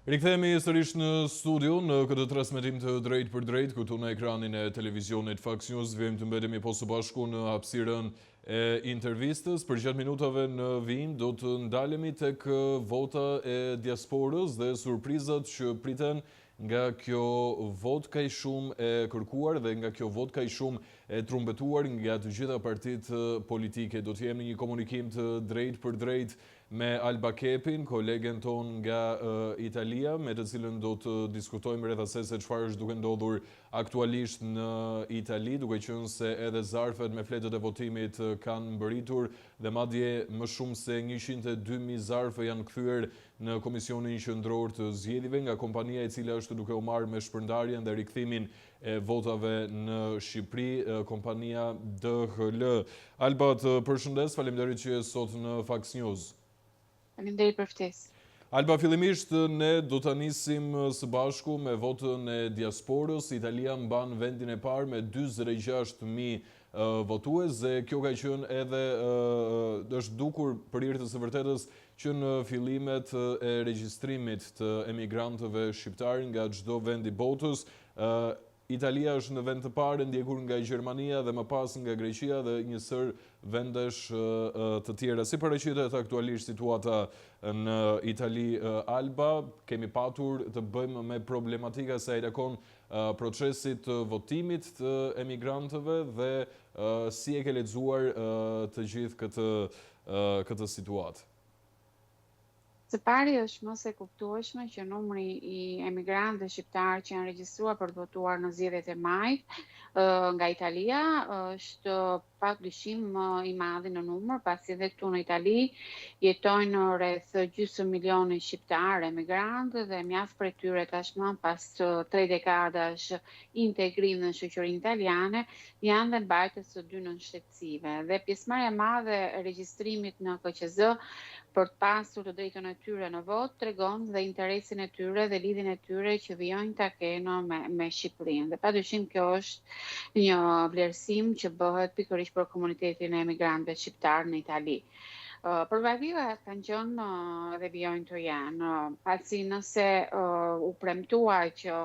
Rikthehemi sërish në studio në këtë transmetim të drejt për drejt, këtu në ekranin e televizionit Fox News. Vim të mbetemi po së bashku në hapësirën e intervistës. Për gjatë minutave në vijim do të ndalemi tek vota e diasporës dhe surprizat që priten nga kjo votë kaq shumë e kërkuar dhe nga kjo votë kaq shumë e trumbetuar nga të gjitha partitë politike. Do të jemi një komunikim të drejt për drejt me Alba Kepin, kolegen ton nga Italia, me të cilën do të diskutojmë rreth asaj se çfarë është duke ndodhur aktualisht në Itali, duke qenë se edhe zarfet me fletët e votimit kanë mbërritur dhe madje më shumë se 102.000 zarfe janë kthyer në Komisionin Qendror të Zgjedhjeve nga kompania e cila është duke u marrë me shpërndarjen dhe rikthimin e votave në Shqipëri, kompania DHL. Alba, të përshëndes, faleminderit që je sot në Fox News. Faleminderit për ftesë. Alba, fillimisht ne do ta nisim së bashku me votën e diasporës. Italia mban vendin e parë me 46.000 votues dhe kjo ka qenë edhe është dukur për hir të së vërtetës që në fillimet e regjistrimit të emigrantëve shqiptar nga çdo vend i botës, Italia është në vend të parë, ndjekur nga Gjermania dhe më pas nga Greqia dhe një sër vendesh të tjera. Si paraqitet aktualisht situata në Itali, Alba? Kemi patur të bëjmë me problematika sa i takon procesit të votimit të emigrantëve dhe si e ke lexuar të gjithë këtë situatë? Së pari është mos e kuptueshme që numri i emigrantëve shqiptarë që janë regjistruar për të votuar në zgjedhjet e majit nga Italia është padyshim i madh në numër, pasi edhe këtu në Itali jetojnë rreth gjysmë milioni shqiptarë emigrantë dhe mjaft prej tyre tashmë pas 3 dekadash integrim në shoqërinë italiane janë dhe mbajtës së dy nënshtetësive dhe pjesëmarrja e madhe e regjistrimit në KQZ për të pasur të drejtën e tyre në votë tregon dhe interesin e tyre dhe lidhjen e tyre që vijojnë ta kenë me Shqipërinë. Dhe padyshim kjo është një vlerësim që bëhet pikërisht për komunitetin e emigrantëve shqiptar në Itali. Përvativa kanë qenë dhe vijojnë të janë, pasi nëse u premtua që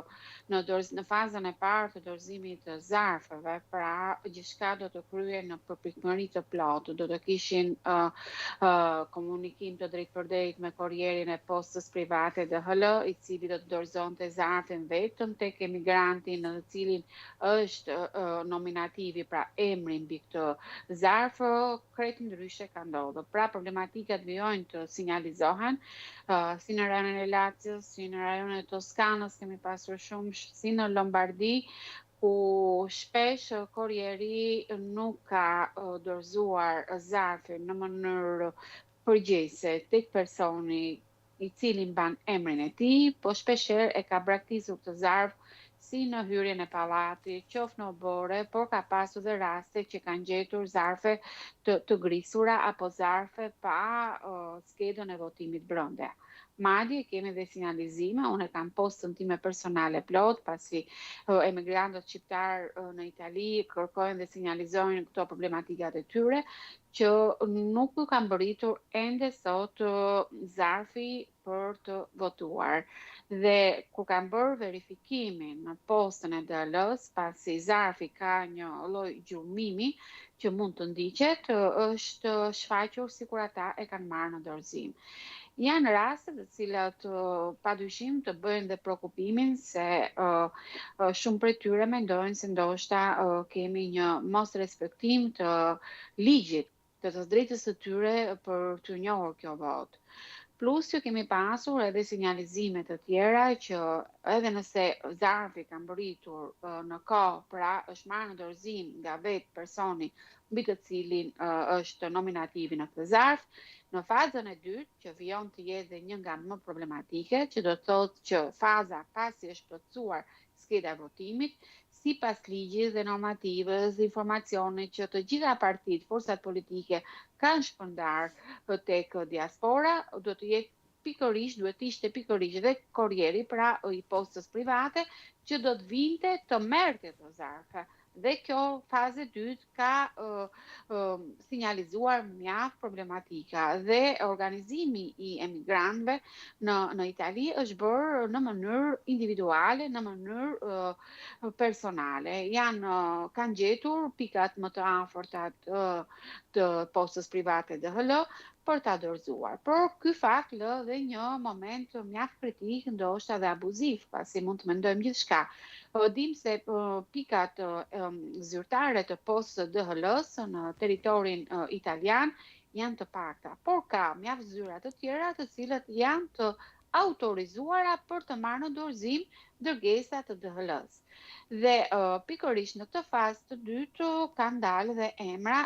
në fazën e parë të dorëzimit të zarfeve, pra gjithçka do të kryhen në përpikëri të plotë, do të kishin komunikim të drejtpërdrejtë me kurrierin e postës private DHL, i cili do të dorëzonte zarfin vetëm tek emigranti në të cilin është nominativi, pra emri mbi këtë zarf, krejt ndryshe ka ndodhur. Pra problematikat vijojnë të sinjalizohen, si në rajonin e Lazios, si në rajonin e Toskanës kemi pasur shumë, si në Lombardi, ku shpesh kurrieri nuk ka dorëzuar zarfin në mënyrë përgjegjëse tek personi i cili mban emrin e tij, po shpeshherë e ka braktisur këtë zarf si në hyrjen e pallatit, qoftë në obore, por ka pasur dhe raste që kanë gjetur zarfe të grisura apo zarfe pa skedën e votimit brenda. Madje kemi dhe sinjalizime, unë kam postën time personale plot, pasi emigrantët shqiptar në Itali kërkojnë dhe sinjalizojnë këto problematikat e tyre, që nuk u kanë mbërritur ende sot zarfi për të votuar. Dhe kur kanë bërë verifikimin në postën e DHL-s, pasi zarfi ka një lloj gjurmimi që mund të ndiqet, është shfaqur sikur ata e kanë marrë në dorëzim. Janë raste të cilat padyshim të bëjnë dhe prekupimin se shumë prej tyre mendojnë se ndoshta kemi një mos respektim të ligjit, të drejtës së tyre për të njohur kjo votë. Plus që kemi pasur edhe sinjalizime të tjera që edhe nëse zarfi ka mbërritur në kohë, pra është marrë në dorëzim nga vetë personi mbi të cilin është nominativi në këtë zarf, në fazën e dytë, që vijon të jetë dhe një nga më problematike, që do të thotë që faza pasi është plotësuar skeda e votimit, sipas ligjit dhe normativës dhe informacionit që të gjitha partitë, forcat politike kanë shpërndarë tek diaspora, do të jetë pikërisht, duhet të ishte pikërisht dhe kurrieri, pra i postës private, që do të vinte të merrte të zarfe. Dhe kjo fazë e dytë ka sinjalizuar mjaft problematika dhe organizimi i emigrantëve në Itali është bërë në mënyrë individuale, në mënyrë personale. Kanë gjetur pikat më të afërta të postës private DHL për ta dorëzuar. Por ky fakt lë dhe një moment mjaft kritik, ndoshta dhe abuziv, pasi mund të mendojmë gjithçka. Dim se pikat zyrtare të postës DHL-s në territorin italian janë të pakta, por ka mjaft zyra të tjera të cilët janë të autorizuara për të marrë në dorëzim dërgesa të DHL-s. Dhe pikërisht në këtë fazë të dytë kanë dalë dhe emra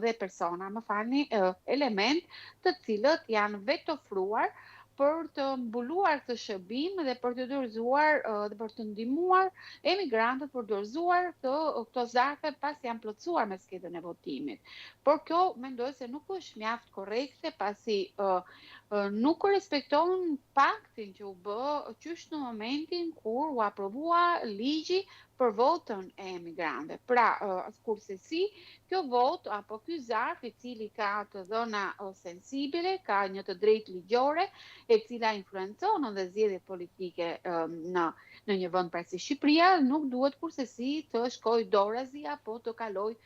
dhe persona, më falni, element të cilët janë vetë ofruar për të mbuluar këtë shërbim dhe për të dorëzuar dhe për të ndihmuar emigrantët për dorëzuar këto zarfe pas janë plotësuar me skedën e votimit. Por kjo mendoj se nuk është mjaft korrekte, pasi nuk respekton paktin që u bë qysh në momentin kur u aprovua ligji për votën e emigrantëve. Pra, kurse si, kjo vot apo ky zarf i cili ka të dhëna sensibile, ka një të drejtë ligjore, e cila influencon dhe zgjedhjet politike në një vend si Shqipëria, nuk duhet kurse si të shkojë dorazi apo të kalojë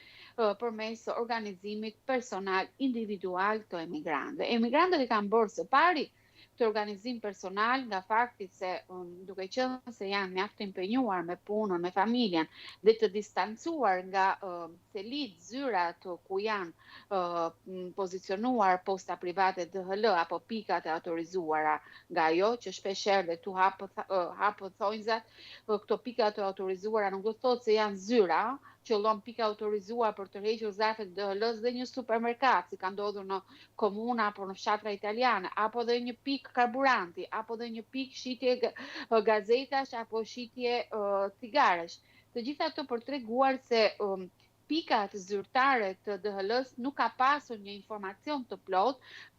përmes organizimit personal individual të emigrantëve. Emigrantët e kanë bërë së pari të organizim personal nga fakti se duke qenë se janë mjaft të impenjuar me punën, me familjen dhe të distancuar nga selit zyrat ku janë pozicionuar posta private DHL apo pikat e autorizuara nga ajo që shpeshherë dhe tu hapë thonjzat, këto pikat e autorizuara nuk do të thotë se janë zyra, qëllon pika autorizuar për të rrequr zarfet DHL-s dhe një supermerkat, si ka ndodhur në komuna apo në fshatra italiane, apo dhe një pik karburanti, apo dhe një pik shitje gazetash apo shitje cigaresh. Të gjitha këto për treguar se pikat zyrtare të DHL-s nuk ka pasur një informacion të plot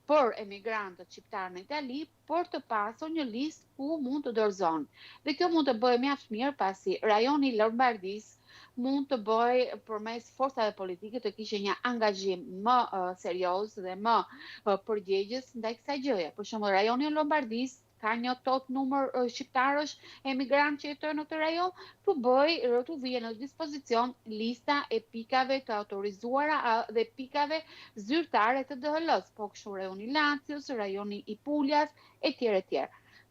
për emigrantët shqiptarë në Itali, por të pasur një listë ku mund të dorëzon. Dhe kjo mund të bëjë mjaft mirë pasi rajoni Lombardisë mund të bëj përmes forcave politike të kishte një angazhim më serioz dhe më përgjegjës ndaj kësaj gjëje. Për shembull, rajoni i Lombardisë ka një tot numër shqiptarësh emigrantë që jetojnë në këtë rajon, tu vijë në dispozicion lista e pikave të autorizuara dhe pikave zyrtare të DHL-s, po kështu rajoni Lancios, rajoni i Puljas, etj. etj.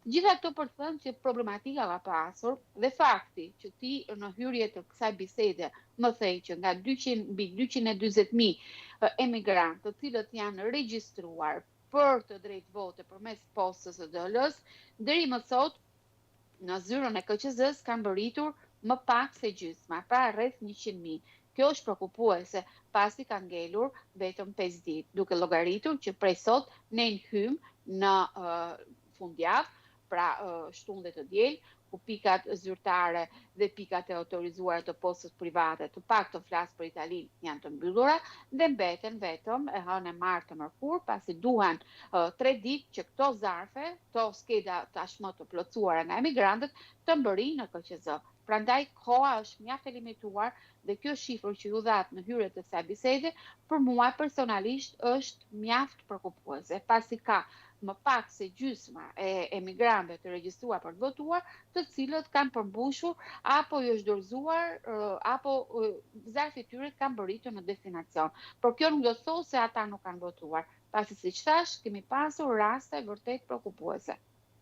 Gjitha këto për të thënë që problematika ka pasur dhe fakti që ti në hyrje të kësaj bisede më thej që nga 240.000 emigrantë të cilët janë regjistruar për të drejtë vote përmes postës së DHL-s, deri më sot në zyrën e KQZ-s kanë bërritur më pak se gjysma, pra rreth 100.000. Kjo është shqetësuese pasi ka ngelur vetëm 5 ditë, duke llogaritur që prej sot ne hym në fundjavë, pra shtunë dhe të diel, ku pikat zyrtare dhe pikat e autorizuara të postës private, të paktën flas për Italinë, janë të mbyllura dhe mbeten vetëm e hënë e martë të mërkur, pasi duhen 3 ditë që këto zarfe, këto skeda tashmë të plotësuara nga emigrantët, të mbërrinë në KQZ. Prandaj koha është mjaft e limituar dhe kjo shifër që ju dhat në hyrje të kësaj bisede për mua personalisht është mjaft shqetësuese, pasi ka më pak se gjysma e emigrantëve të regjistruar për të votuar, të cilët kanë përmbushur apo jo është dorëzuar apo zarfi i tyre kanë bërritur në destinacion. Por kjo nuk do të thotë se ata nuk kanë votuar, pasi siç thash, kemi pasur raste vërtet shqetësuese.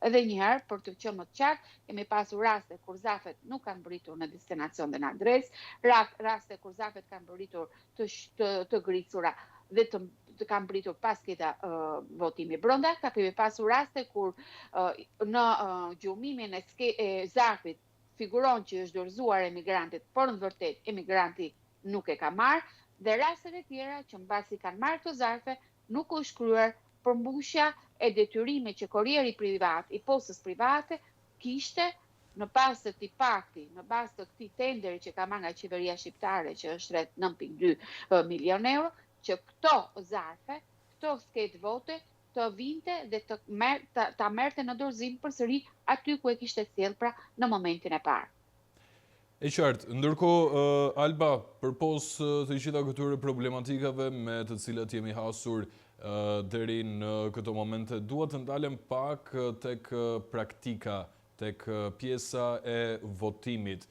Edhe njëherë, për të qenë më të qartë, kemi pasur raste kur zarfet nuk kanë bërritur në destinacion dhe në adresë, raste kur zarfet kanë bërritur të grisura dhe të kanë bërritur pas këta votimi brenda, ka kemi pasur raste kur në gjumimin e zarfit figuron që është dorëzuar emigrantit, por në vërtet emigranti nuk e ka marrë, dhe rastet e tjera që mbasi kanë marrë këto zarfe nuk është kryer përmbushja e detyrimit që kurrieri privat i postës private kishte në pas të këtij pakti, në bazë të këtij tenderi që ka marrë nga qeveria shqiptare, që është rreth 9.2 milion euro, që këto zarfe, këto skedë vote të vinte dhe ta merrte në dorëzim përsëri aty ku e kishte sjellë pra në momentin e parë. E qartë, ndërkohë, Alba, përpos të gjitha këtyre problematikave me të cilat jemi hasur deri në këto momente, duhet të ndalem pak tek praktika, tek pjesa e votimit.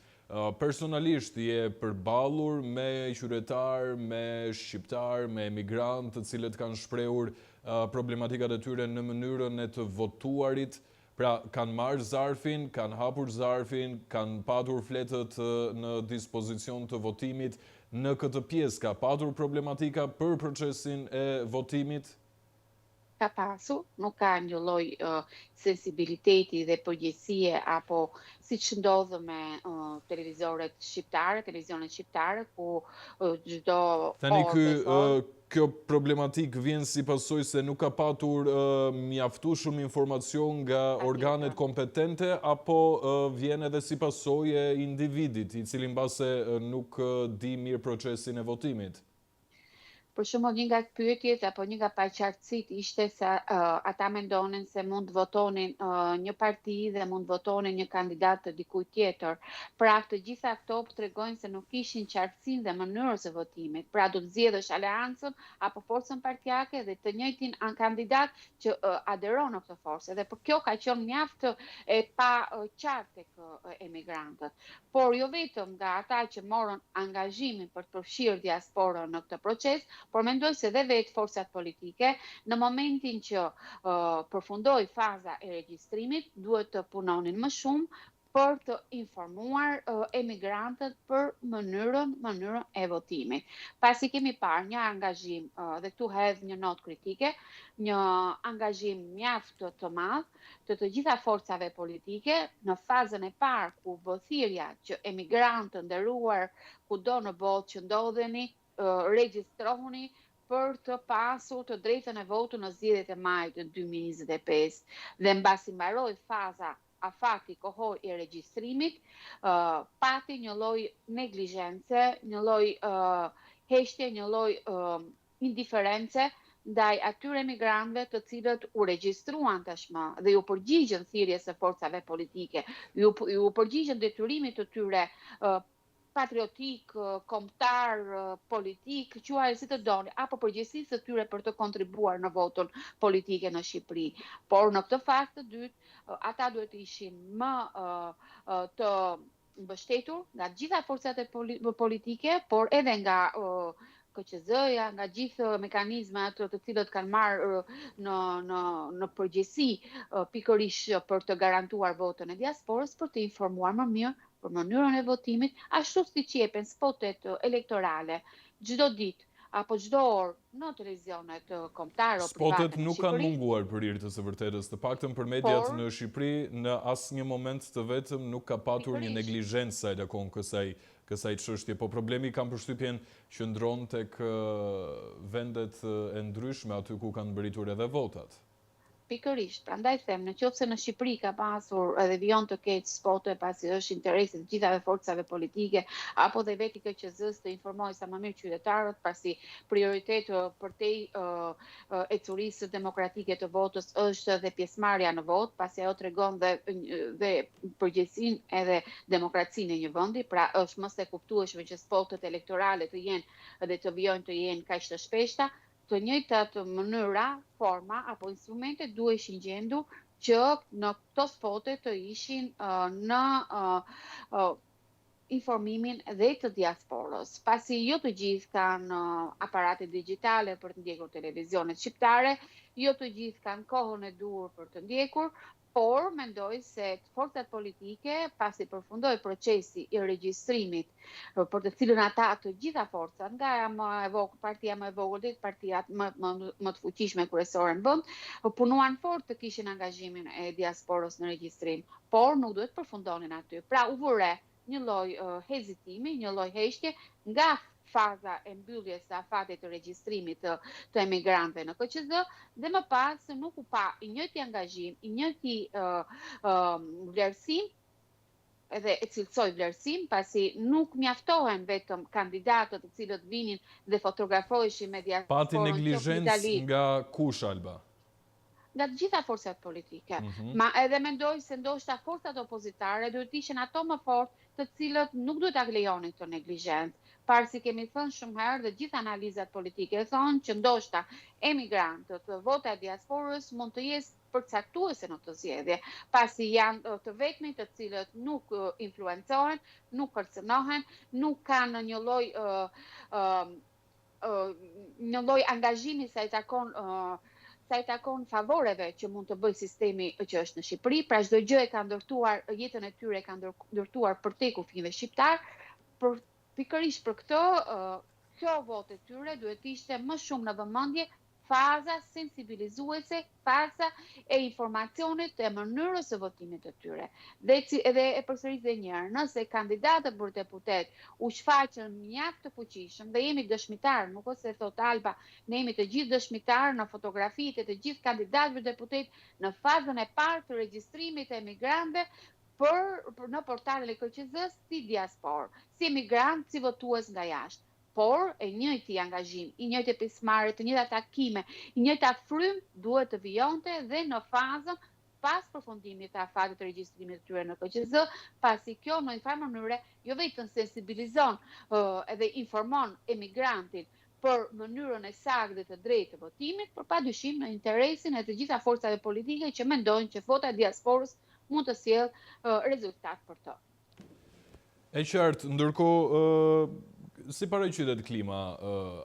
Personalisht je përballur me qytetar, me shqiptar, me emigrant të cilët kanë shprehur problematikat e tyre në mënyrën e të votuarit. Pra, kanë marrë zarfin, kanë hapur zarfin, kanë patur fletët në dispozicion të votimit. Në këtë pjesë ka patur problematika për procesin e votimit? Ka pasur, nuk ka një lloj sensibiliteti dhe përgjegjësie apo siç ndodh me televizionet shqiptare ku çdo Tani orë kjo problematik vjen si pasojë se nuk ka patur mjaftueshëm informacion nga organet kompetente apo vjen edhe si pasojë e individit i cili mbase nuk di mirë procesin e votimit? Për shembull, një nga pyetjet apo një nga paqartësitë ishte se ata mendonin se mund të votonin një parti dhe mund të votonin një kandidat të dikujt tjetër. Pra, të gjitha këto tregojnë se nuk kishin qartësinë dhe mënyrën e votimit. Pra, do të zgjedhësh aleancën apo forcën partijake dhe të njëjtin kandidat që aderon në këtë forcë. Dhe për kjo ka qenë mjaft e pa qartë tek emigrantët. Por jo vetëm nga ata që morën angazhimin për të përfshirë diasporën në këtë proces, por mendoj se dhe vetë forcat politike, në momentin që përfundoi faza e regjistrimit, duhet të punonin më shumë për të informuar emigrantët për mënyrën e votimit. Pasi kemi parë një angazhim, dhe këtu hedh një notë kritike, një angazhim mjaft të madh të gjitha forcave politike në fazën e parë ku bë thirrja që emigrantë nderuar kudo në botë që ndodheni regjistrohuni për të pasur të drejtën e votu në zgjedhjet e majit të 2025. Dhe mbasi mbaroi faza afati kohor i regjistrimit, pati një lloj neglizhence, një lloj heqje, një lloj indiference ndaj atyre emigrantëve të cilët u regjistruan tashmë dhe ju përgjigjen thirrjes së forcave politike, ju përgjigjen detyrimit të tyre patriotik, kombëtar, politik, quaj si të doni, apo përgjegjësisë të tyre për të kontribuar në votën politike në Shqipëri. Por në këtë fazë të dytë, ata duhet të ishin më të mbështetur nga gjitha forcat e politike, por edhe nga KQZ-ja, nga gjithë mekanizmat të cilët kanë marrë në përgjegjësi pikërisht për të garantuar votën e diasporës, për të informuar më mirë për mënyrën e votimit, ashtu siç jepen spotet elektorale çdo ditë apo çdo orë në televizionet kombëtare apo private. Spotet nuk kanë munguar për hir të së vërtetës, të paktën për mediat në Shqipëri në asnjë moment të vetëm nuk ka patur një neglizhencë sa i takon kësaj çështje, po problemi kam përshtypjen që ndron tek vendet e ndryshme aty ku kanë mbërritur edhe votat. Pikërisht, prandaj them, nëse në Shqipëri ka pasur edhe vijon të keq spote pasi është interesi të gjithave forcave politike apo dhe vetë KQZ-s të informojë sa më mirë qytetarët, pasi prioritet përtej ecurisë demokratike të votës është dhe pjesëmarrja në votë, pasi ajo tregon dhe përgjegjësinë edhe demokracinë e një vendi, pra është mos e kuptueshme që spotet elektorale të jenë dhe të vijojnë të jenë kaq të shpeshta. Të njëjtat mënyra, forma apo instrumente duheshin gjendur që në këto spote të ishin në informimin dhe të diasporës. Pasi jo të gjithë kanë aparate digjitale për të ndjekur televizionet shqiptare, jo të gjithë kanë kohën e duhur për të ndjekur, por mendoj se forcat politike, pasi përfundoi procesi i regjistrimit për të cilën ata të gjitha forcat, nga partia më e vogël deri partia më të fuqishme kryesore në vend, punuan fort të kishin angazhimin e diasporës në regjistrim, por nuk duhet përfundonin aty. Pra u vure një lloj hezitimi, një lloj heqje nga faza e mbylljes së afatit të regjistrimit të emigrantëve në KQZ dhe më pas nuk u pa i njëjti angazhim, i njëjti vlerësim, edhe e cilësoj vlerësim, pasi nuk mjaftohen vetëm kandidatët të cilët vinin dhe fotografoheshin me diasporën. Pati neglizhencë nga kush, Alba? nga të gjitha forcat politike. Ma edhe mendoj se ndoshta forcat opozitare duhet të ishin ato më fort, të cilët nuk duhet ta lejonin këtë neglizhencë. Parë si kemi thënë shumë herë dhe gjithë analizat politike thonë që ndoshta emigrantët, vota e diasporës mund të jesë përcaktuese në të zgjedhje, pasi janë të vetmit të cilët nuk influencohen, nuk kërcënohen, nuk kanë një lloj angazhimi sa i takon favoreve që mund të bëjë sistemi që është në Shqipëri, pra çdo gjë e ka ndërtuar, jetën e tyre e ka ndërtuar për te kufive shqiptar, pikërisht për këtë, kjo votë e tyre duhet ishte më shumë në vëmendje faza sensibilizuese, faza e informacionit e mënyrës së votimit të tyre. Dhe edhe e përsëris edhe një herë, nëse kandidatët për deputet u shfaqën mjaft të fuqishëm dhe jemi dëshmitar, nuk ose thot Alba, ne jemi të gjithë dëshmitar në fotografitë e të gjithë kandidatëve deputet në fazën e parë të regjistrimit të emigrantëve në portalin e KQZ-s si diasporë, si emigrant, si votues nga jashtë. Por e njëjti angazhim, i njëjtë pjesëmarrje, të njëjta takime, i njëjta frym duhet të vijonte dhe në fazën pas përfundimit të afatit të regjistrimit të tyre në KQZ, pasi kjo në një farë mënyrë jo vetëm sensibilizon edhe informon emigrantin për mënyrën e saktë dhe të drejtë të votimit, por padyshim në interesin e të gjitha forcave politike që mendojnë që vota e diasporës mund të sjellë rezultat për to. E qartë, ndërkohë si paraqitet klima,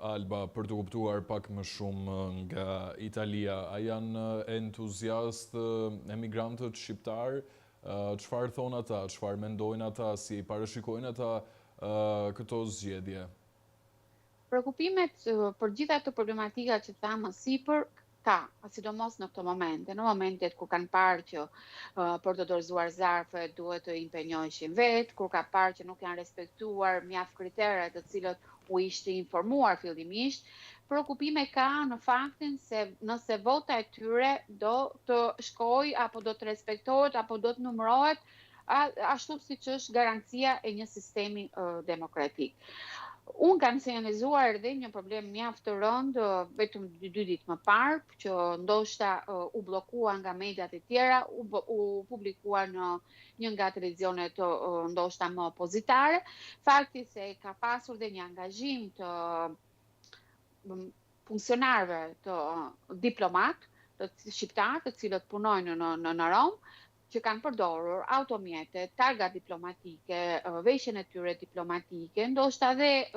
Alba, për të kuptuar pak më shumë nga Italia? A janë entuziast emigrantët shqiptar? Çfarë thonë ata? Çfarë mendojnë ata? Si parashikojnë ata këto zgjedhje? Shqyrtimet për gjitha këto problematika që thamë më sipër ka, sidomos në këto momente, në momentet kur kanë parë që për të dorëzuar zarfet duhet të impenjoheshin vetë, kur ka parë që nuk janë respektuar mjaft kriteret të cilët u ishte informuar fillimisht, shqyrtime ka në faktin se nëse vota e tyre do të shkojë apo do të respektohet apo do të numërohet ashtu siç është garancia e një sistemi demokratik. Unë kam sinjalizuar edhe një problem mjaft të rëndë vetëm 2 ditë më parë, që ndoshta u bllokua nga mediat e tjera, u publikua në një nga televizionet ndoshta më opozitare, fakti se ka pasur dhe një angazhim të funksionarëve të diplomat, të shqiptar, të cilët punojnë në Rom, që kanë përdorur automjete, targa diplomatike, veshjen e tyre diplomatike, ndoshta dhe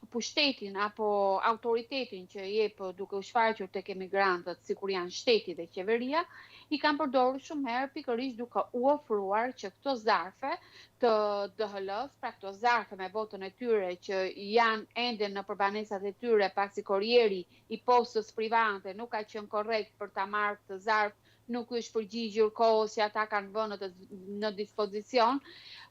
pushtetin apo autoritetin që jep duke u shfaqur tek emigrantët, sikur janë shteti dhe qeveria, i kanë përdorur shumë herë pikërisht duke u ofruar që këto zarfe të DHL-s, pra këto zarfe me votën e tyre që janë ende në përbanesat e tyre pasi korrieri i postës private nuk ka qenë korrekt për ta marrë këtë zarf, nuk është përgjigjur kohës që ata kanë vënë në dispozicion,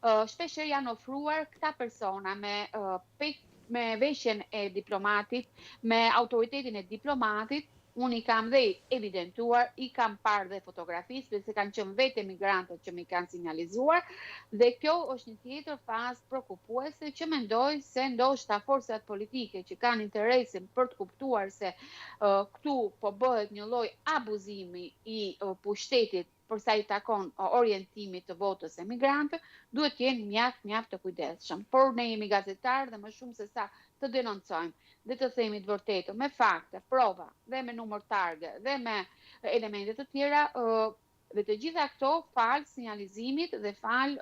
shpeshherë janë ofruar këta persona me veshjen e diplomatit, me autoritetin e diplomatit. Unë i kam dhe evidentuar, i kam parë dhe fotografisë, se kanë qenë vetë emigrantët që mi kanë sinjalizuar, dhe kjo është një tjetër fazë shqetësuese që mendoj se ndoshta forcat politike që kanë interesin për të kuptuar se këtu po bëhet një lloj abuzimi i pushtetit për sa i takon orientimit të votës emigrantëve, duhet të jenë mjaft të kujdesshëm. Por ne jemi gazetarë dhe më shumë se sa të denoncojmë dhe të themi të vërtetë me fakte, prova dhe me numër targe dhe me elemente të tjera, dhe të gjitha këto fal sinjalizimit dhe fal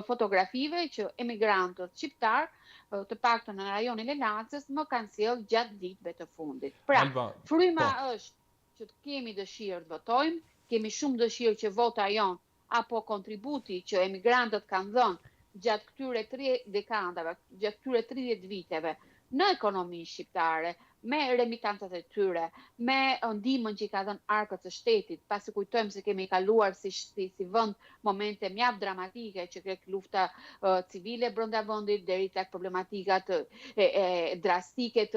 fotografive që emigrantët shqiptar, të paktën në rajonin e Laçës, më kanë sjellë gjatë ditëve të fundit. Pra, fryma është që kemi dëshirë të votojmë, kemi shumë dëshirë që vota jonë apo kontributi që emigrantët kanë dhënë gjatë këtyre 3 dekadave, gjatë këtyre 30 viteve në ekonominë shqiptare, me remitantët e tyre, me ndihmën që i ka dhënë arkët së shtetit, pasi kujtojmë se kemi kaluar si vend momente mjaft dramatike, që krek lufta civile brenda vendit deri tek problematikat drastike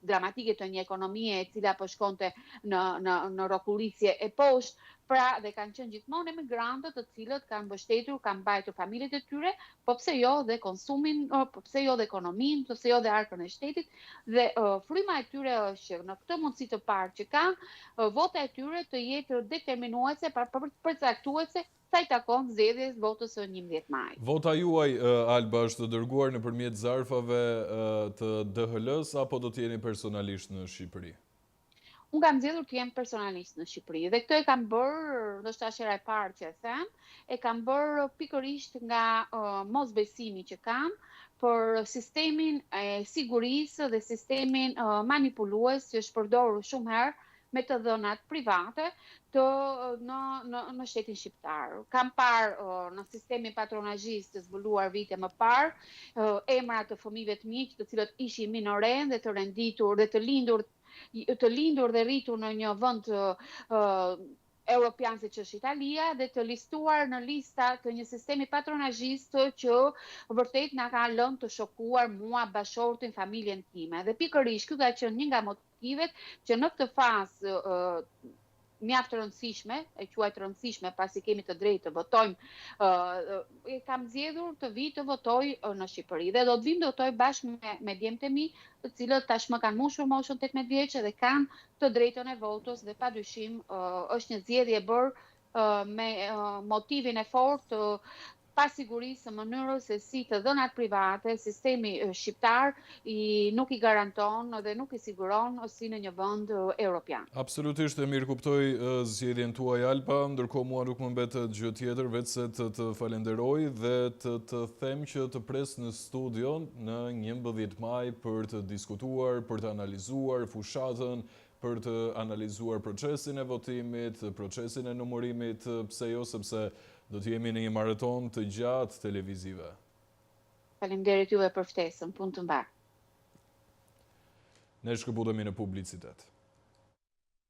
dramatike të një ekonomie e cila po shkonte në rrokullisje e poshtë, Pra dhe kanë qenë gjithmonë emigrantët të cilët kanë mbështetur, kanë mbajtur familjet e tyre, po pse jo dhe konsumin, po pse jo dhe ekonominë, po pse jo dhe arkën e shtetit, dhe fryma e tyre është që në këtë mundësi të parë që kanë, vota e tyre të jetë determinuese, përcaktuese sa i takon zgjedhjes votës së 11 maj. Vota juaj, Alba, është dërguar nëpërmjet zarfave të DHL-s apo do të jeni personalisht në Shqipëri? Unë kam zgjedhur të jem personalisht në Shqipëri dhe këtë e kam bërë, ndoshta është hera e parë që e them, e kam bërë pikërisht nga mosbesimi që kam për sistemin e sigurisë dhe sistemin manipulues që është përdorur shumë herë me të dhënat private në shtetin shqiptar. Kam parë në sistemin patronazhist të zbuluar vite më parë emra të fëmijëve të miq, të cilët ishin minoren dhe të renditur dhe të lindur dhe rritur në një vend europian siç është Italia dhe të listuar në lista të një sistemi patronazhist që vërtet na ka lënë të shokuar mua, bashortin, familjen time. Dhe pikërisht ky ka qenë një nga motivet që në këtë fazë mjaft rëndësishme, e quaj të rëndësishme pasi kemi të drejtë të votojmë, kam zgjedhur të vi të votoj në Shqipëri dhe do të vim të votoj bashkë me djemtë e mi, të cilët tashmë kanë mbushur moshën 18 vjeçë dhe kanë të drejtën e votës dhe padyshim është një zgjedhje e bërë me motivin e fortë pasigurisë së mënyrës se si të dhënat private, sistemi shqiptar nuk i garanton dhe nuk i siguron si në një vend europian. Absolutisht e mirë kuptoj zgjedhjen tuaj, Alba, ndërkohë mua nuk më mbetet gjë tjetër vetëse të falenderoj dhe të them që të pres në studio në 11 maj për të diskutuar, për të analizuar fushatën, për të analizuar procesin e votimit, procesin e numërimit, pse jo, sepse do të jemi në një maraton të gjatë televizive. Faleminderit juve për ftesën, punë të mbarë. Ne shkëputemi në publicitet.